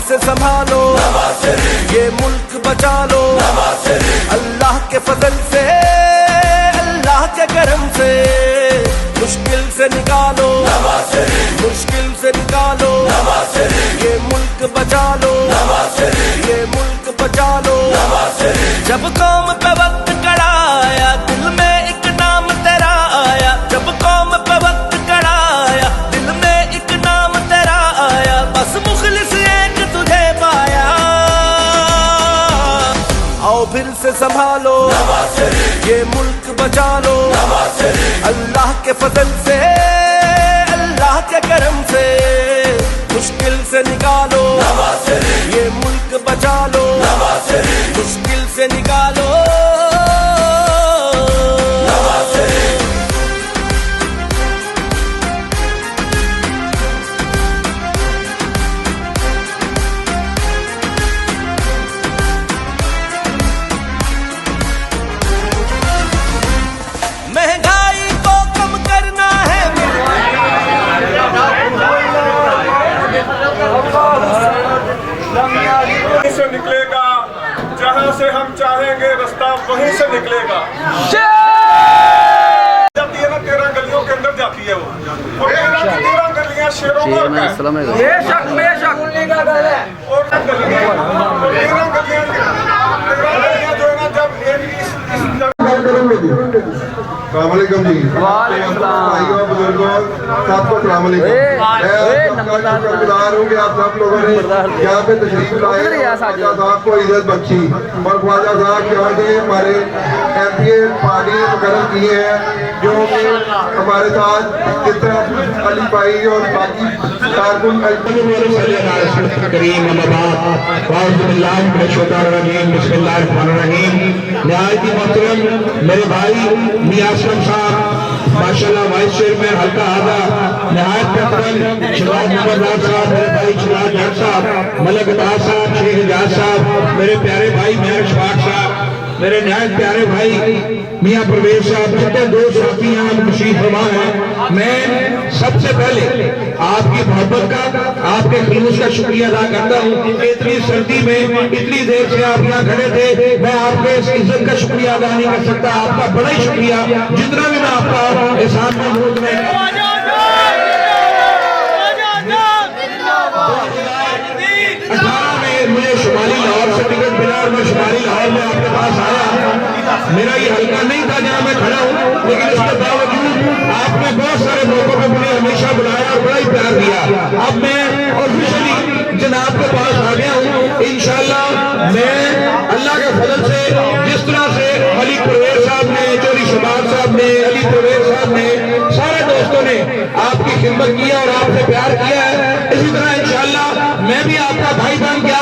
से संभालो, ये मुल्क बचा लो। अल्लाह के फजल से, अल्लाह के करम से मुश्किल से निकालो, मुश्किल से निकालो। ये मुल्क बचा लो, ये मुल्क बचा लो। जब कौम पे वक्त कड़ा आया, दिल में एक नाम तेरा आया। जब कौम पे वक्त कड़ा आया, दिल में एक नाम तेरा आया। बस मुखलिस एक तुझे पाया। आओ फिर से संभालो, ये मुल्क बचा लो। अल्लाह के फजल से, अल्लाह के करम से मुश्किल से निकालो, ये मुल्क बचा लो। मुश्किल से निकालो। महंगाई को कम करना है, से निकलेगा जहां से हम चाहेंगे, रास्ता वहीं से निकलेगा। जाती है ना 13 गलियों के अंदर जाती है वो, और 13 गलियां शेरों का है। बेशक बेशक और 13 गलियां जो है ना, जब सलामकुम जी, भाइयों बुजुर्गों सबको शुक्रगुजार हूँ कि आप सब लोगों ने यहाँ पे तशरीफ लाए, ख्वाजा साहब को इज्जत बख्शी और ख्वाजा साहब यहाँ से हमारे एमपीए पार्टी मुकर्रर किए हैं, जो कि हमारे साथ जिस तरह अली भाई और बाकी कारकुन मेरे भाई मियां असलम साहब माशाल्लाह वाइस चेयरमैन हल्का आधा नहायत मोहतरम शिवाज मोहम्मद साहब, मेरे भाई शिवाज जट साहब, मलिक अतार साहब, शेख एजाज साहब, मेरे प्यारे भाई मेहर शफाक साहब, मेरे नहायत प्यारे भाई मियां परवेज साहब, जितने दो साथी यहाँ तशरीफ फरमा हैं। मैं सबसे पहले आपकी मोहब्बत का, आपके खलूस का शुक्रिया अदा करता हूँ। इतनी सर्दी में इतनी देर से आप यहाँ खड़े थे, मैं आपके इस इज्जत का शुक्रिया अदा नहीं कर सकता। आपका बड़ा ही शुक्रिया, जितना भी मैं आपका एहसान महसूस में 18 में मुझे शुमाली लाहौर से टिकट मिला और मैं शुमाली लाहौर में आपके पास आया। मेरा ये हल्का नहीं था जहाँ मैं खड़ा हूँ, लेकिन इसके बावजूद आपने बहुत सारे मौकों पर मुझे हमेशा बुलाया और बड़ा ही प्यार दिया। अब मैं ऑफिशियली जनाब के पास आ गया हूँ। इंशाल्लाह मैं अल्लाह के फजल से, जिस तरह से मलिक परवेज साहब ने, चौधरी शबाब साहब ने, अली परवेज साहब ने, सारे दोस्तों ने आपकी खिदमत किया और आपसे प्यार किया है, इसी तरह इंशाल्लाह मैं भी आपका भाई बन के